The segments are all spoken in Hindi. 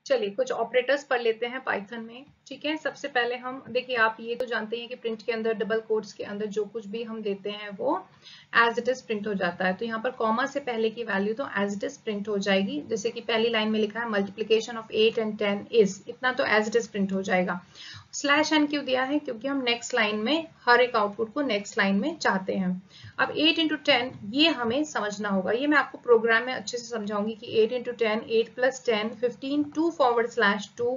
चलिए कुछ ऑपरेटर्स पढ़ लेते हैं पाइथन में। ठीक है, सबसे पहले हम देखिए, आप ये तो जानते हैं कि प्रिंट के अंदर डबल कोट्स के अंदर जो कुछ भी हम देते हैं वो एज इट इज प्रिंट हो जाता है। तो यहाँ पर कॉमा से पहले की वैल्यू तो एज इट इज प्रिंट हो जाएगी। जैसे कि पहली लाइन में लिखा है मल्टीप्लीकेशन ऑफ 8 एंड 10 इज, इतना तो एज इट इज प्रिंट हो जाएगा। स्लैश एन क्यों दिया है? क्योंकि हम नेक्स्ट लाइन में हर एक आउटपुट को नेक्स्ट लाइन में चाहते हैं। अब 8 इंटू 10 ये हमें समझना होगा, ये मैं आपको प्रोग्राम में अच्छे से समझाऊंगी कि 8 into 10, 8 plus 10, 15, 2 forward slash 2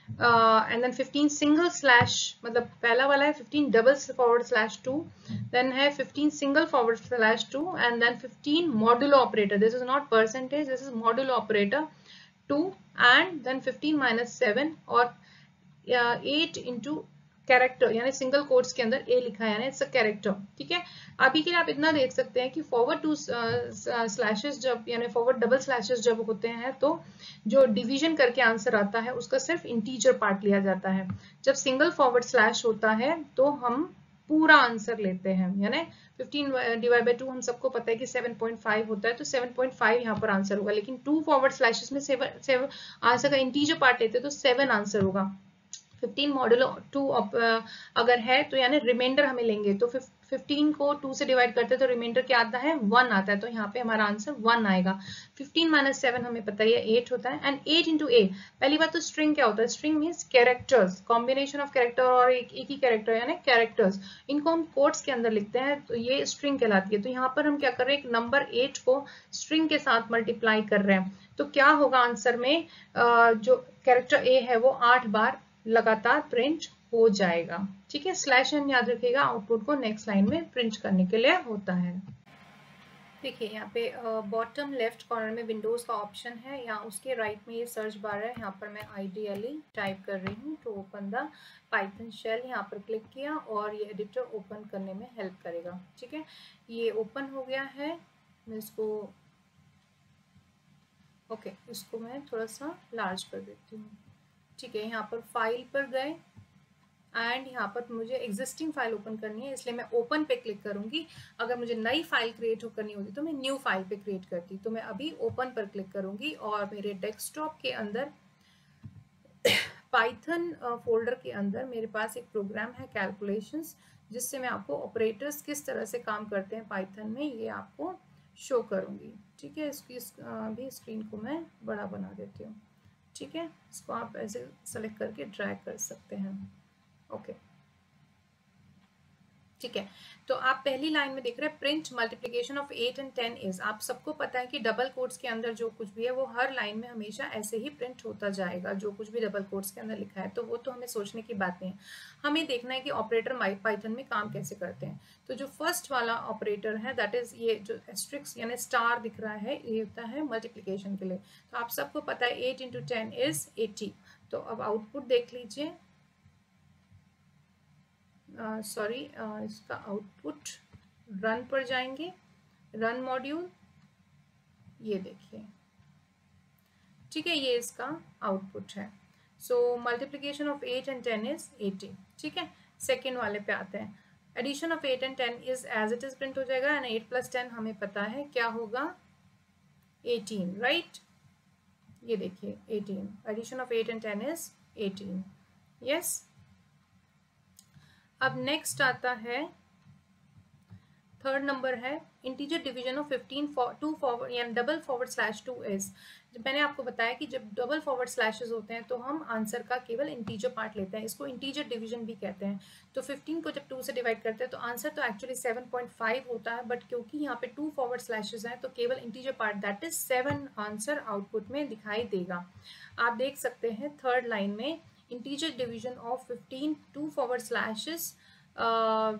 and then 15 single slash, मतलब पहला वाला है 15 डबल फॉरवर्ड स्लैश 2, देन है 15 single forward slash 2 and then 15 modulo operator, this is not percentage, this is modulo operator 2 and then 15 minus 7 और 8 इंटू कैरेक्टर, यानी सिंगल कोट्स के अंदर ए लिखा है यानी इट्स अ कैरेक्टर। ठीक है, अभी के लिए आप इतना देख सकते हैं कि फॉरवर्ड टू स्लैशेस जब, यानी फॉरवर्ड डबल स्लैशेस जब होते हैं तो जो डिवीजन करके आंसर आता है उसका सिर्फ इंटीजर पार्ट लिया जाता है। जब सिंगल फॉरवर्ड स्लैश होता है तो हम पूरा आंसर लेते हैं, यानी 15 डिवाइड बाय 2 हम सबको पता है कि 7.5 होता है, तो 7.5 यहाँ पर आंसर होगा। लेकिन 2 फॉरवर्ड स्लैशेस में 7 आंसर का इंटीजर पार्ट लेते हैं तो 7 आंसर होगा। 15 मॉडुलो 2 अगर है तो यानी रिमाइंडर हमें लेंगे, तो 15 को 2 से डिवाइड करते हैं तो रिमाइंडर क्या आता है? 1 आता है, तो यहाँ पे हमारा आंसर 1 आएगा। 15 माइनस 7 हमें पता है 8 होता है एंड 8 इंटू ए। पहली बात तो स्ट्रिंग क्या होता है? String means characters, combination of character और एक ही कैरेक्टर यानी कैरेक्टर्स, इनको हम कोट्स के अंदर लिखते हैं तो ये स्ट्रिंग कहलाती है। तो यहाँ पर हम क्या कर रहे हैं? एक नंबर 8 को स्ट्रिंग के साथ मल्टीप्लाई कर रहे हैं, तो क्या होगा आंसर में? जो कैरेक्टर ए है वो 8 बार लगातार प्रिंट हो जाएगा। ठीक है, स्लैश एन याद रखिएगा, आउटपुट को नेक्स्ट लाइन में प्रिंट करने के लिए होता है। देखिए यहाँ पे बॉटम लेफ्ट कॉर्नर में विंडोज का ऑप्शन है, यहाँ उसके राइट में ये सर्च बार है, यहाँ पर मैं आइडियली टाइप कर रही हूँ to open the Python shell, यहाँ पर क्लिक किया और ये एडिटर ओपन करने में हेल्प करेगा। ठीक है, ये ओपन हो गया है, मैं इसको इसको मैं थोड़ा सा लार्ज कर देती हूँ। ठीक है, यहाँ पर फाइल पर गए एंड यहाँ पर मुझे एग्जिस्टिंग फाइल ओपन करनी है, इसलिए मैं ओपन पे क्लिक करूंगी। अगर मुझे नई फाइल क्रिएट करनी होती तो मैं न्यू फाइल पे क्रिएट करती, तो मैं अभी ओपन पर क्लिक करूंगी और मेरे डेस्कटॉप के अंदर पाइथन फोल्डर के अंदर मेरे पास एक प्रोग्राम है कैलकुलेशंस, जिससे मैं आपको ऑपरेटर्स किस तरह से काम करते हैं पाइथन में ये आपको शो करूंगी। ठीक है, इसकी अभी स्क्रीन को मैं बड़ा बना देती हूँ। ठीक है, इसको आप ऐसे सेलेक्ट करके ड्रैग कर सकते हैं। ओके, ठीक है, तो आप पहली लाइन में देख रहे हैं print multiplication of 8 and 10 is. आप सबको पता है कि डबल कोट्स के अंदर जो कुछ भी है वो हर लाइन में हमेशा ऐसे ही प्रिंट होता जाएगा, जो कुछ भी डबल कोट्स के अंदर लिखा है, तो वो तो हमें सोचने की बात नहीं है। हमें देखना है कि ऑपरेटर पाइथन में काम कैसे करते हैं। तो जो फर्स्ट वाला ऑपरेटर है दैट इज ये जो एस्ट्रिक्स यानी स्टार दिख रहा है, ये होता है मल्टीप्लिकेशन के लिए। तो आप सबको पता है 8 इंटू 10 इज 80। तो अब आउटपुट देख लीजिए, इसका आउटपुट रन पर जाएंगे, रन मॉड्यूल, ये देखिए। ठीक है, ये इसका आउटपुट है। So multiplication of 8 and 10 is 80। ठीक है, सेकेंड वाले पे आते हैं। Addition of 8 and 10 is as it is print हो जाएगा एंड 8 प्लस 10 हमें पता है क्या होगा? 18, राइट? ये देखिए 18, addition of 8 and 10 is 18। Yes, अब नेक्स्ट आता है थर्ड नंबर है इंटीजर डिवीजन ऑफ 15 2 फॉरवर्ड यानी डबल फॉरवर्ड स्लैश 2 इज। मैंने आपको बताया कि जब डबल फॉरवर्ड स्लैशेस होते हैं तो हम आंसर का केवल इंटीजर पार्ट लेते हैं, इसको इंटीजर डिवीजन भी कहते हैं। तो 15 को जब 2 से डिवाइड करते हैं तो आंसर तो एक्चुअली 7.5 होता है, बट क्योंकि यहाँ पे 2 फॉरवर्ड स्लैशेस हैं तो केवल integer part that is 7 answer output में दिखाई देगा। आप देख सकते हैं थर्ड लाइन में integer division of 15 2 forward slashes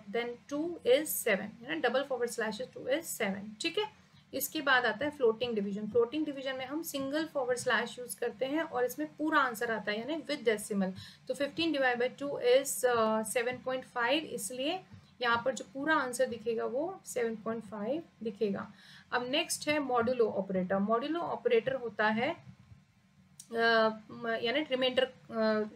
then 2 is 7, double forward slash 2 is 7। ठीक है, इसके बाद आता है फ्लोटिंग डिवीजन। फ्लोटिंग डिवीजन में हम सिंगल फॉरवर्ड स्लैश यूज करते हैं और इसमें पूरा आंसर आता है यानी विद डेसिमल। तो 15 डिवाइड बाई 2 इज 7.5, इसलिए यहाँ पर जो पूरा आंसर दिखेगा वो 7.5 दिखेगा। अब नेक्स्ट है मॉड्यूलो ऑपरेटर। मॉड्यूलो ऑपरेटर होता है यानी रिमाइंडर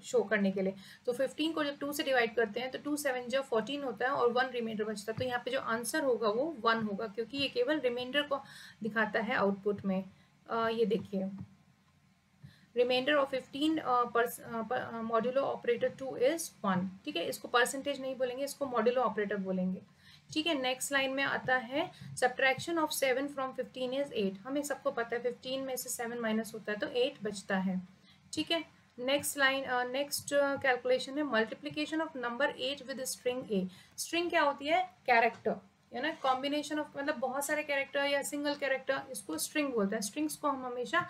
शो करने के लिए। तो 15 को जब 2 से डिवाइड करते हैं तो 2 7 जब 14 होता है और 1 रिमाइंडर बचता है, तो यहाँ पे जो आंसर होगा वो 1 होगा, क्योंकि ये केवल रिमाइंडर को दिखाता है आउटपुट में। ये देखिए reminder of 15 modulo operator 2 is 1। ठीक है, इसको परसेंटेज नहीं बोलेंगे, इसको मॉड्यूलो ऑपरेटर बोलेंगे। ठीक है, नेक्स्ट लाइन में आता है सब्ट्रैक्शन ऑफ 7 फ्रॉम 15 इज 8। हमें सबको पता है 15 में से 7 माइनस होता है तो 8 बचता है। ठीक है, नेक्स्ट लाइन, नेक्स्ट कैलकुलेशन है multiplication of number 8 with string A. String क्या होती है? कैरेक्टर, है ना, कॉम्बिनेशन ऑफ मतलब बहुत सारे कैरेक्टर या सिंगल कैरेक्टर, इसको स्ट्रिंग बोलते हैं। स्ट्रिंग्स को हम हमेशा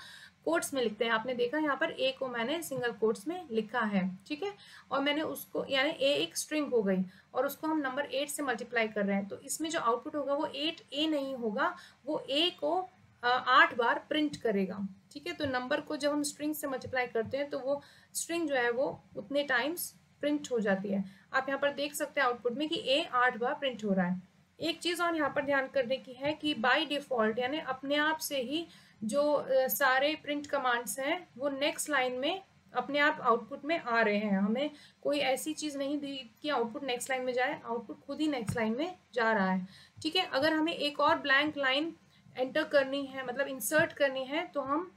कोट्स में लिखते हैं। आपने देखा यहाँ पर ए को मैंने सिंगल कोट्स में लिखा है। ठीक है, और मैंने उसको यानी ए एक स्ट्रिंग हो गई और उसको हम नंबर 8 से मल्टीप्लाई कर रहे हैं, तो इसमें जो आउटपुट होगा वो 8 ए नहीं होगा, वो ए को 8 बार प्रिंट करेगा। ठीक है, तो नंबर को जब हम स्ट्रिंग से मल्टीप्लाई करते हैं तो वो स्ट्रिंग जो है वो उतने टाइम्स प्रिंट हो जाती है। आप यहाँ पर देख सकते हैं आउटपुट में कि ए 8 बार प्रिंट हो रहा है। एक चीज और यहाँ पर ध्यान करने की है कि बाय डिफॉल्ट यानी अपने आप से ही जो सारे प्रिंट कमांड्स हैं वो नेक्स्ट लाइन में अपने आप आउटपुट में आ रहे हैं। हमें कोई ऐसी चीज नहीं दी कि आउटपुट नेक्स्ट लाइन में जाए, आउटपुट खुद ही नेक्स्ट लाइन में जा रहा है। ठीक है, अगर हमें एक और ब्लैंक लाइन एंटर करनी है, मतलब इंसर्ट करनी है, तो हम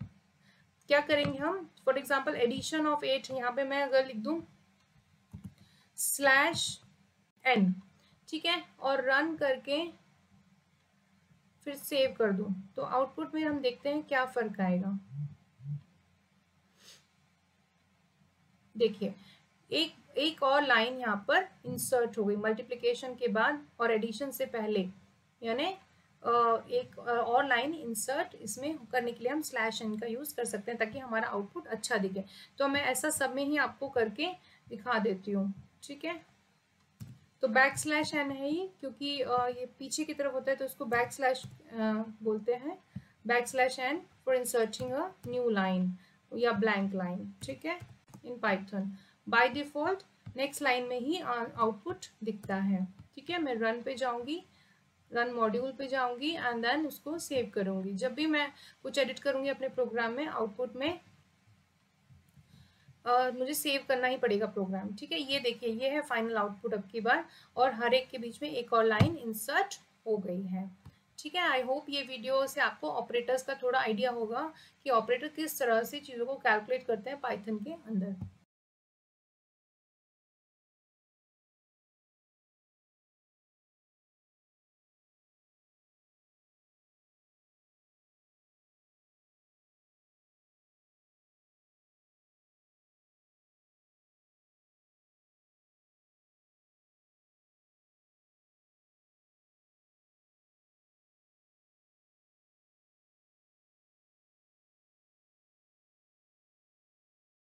क्या करेंगे, हम फॉर एग्जाम्पल एडिशन ऑफ 8, यहाँ पे मैं अगर लिख दूं /n, ठीक है, और रन करके फिर सेव कर दूं, तो आउटपुट में हम देखते हैं क्या फर्क आएगा। देखिए एक और लाइन यहाँ पर इंसर्ट हो गई मल्टीप्लिकेशन के बाद और एडिशन से पहले, यानी एक और लाइन इंसर्ट इसमें करने के लिए हम /n का यूज कर सकते हैं ताकि हमारा आउटपुट अच्छा दिखे। तो मैं ऐसा सब में ही आपको करके दिखा देती हूँ। ठीक है, तो /n है ही, क्योंकि ये पीछे की तरफ होता है तो इसको बोलते हैं /n for inserting a new line या ब्लैंक लाइन। ठीक है, in Python by default next line में ही आउटपुट दिखता है। ठीक है, मैं रन पे जाऊंगी, रन मॉड्यूल पे जाऊंगी एंड देन उसको सेव करूंगी। जब भी मैं कुछ एडिट करूंगी अपने प्रोग्राम में, आउटपुट में मुझे सेव करना ही पड़ेगा प्रोग्राम। ठीक है, ये देखिए ये है फाइनल आउटपुट अब की बार, और हर एक के बीच में एक और लाइन इंसर्ट हो गई है। ठीक है, आई होप ये वीडियो से आपको ऑपरेटर्स का थोड़ा आइडिया होगा कि ऑपरेटर किस तरह से चीज़ों को कैलकुलेट करते हैं पाइथन के अंदर।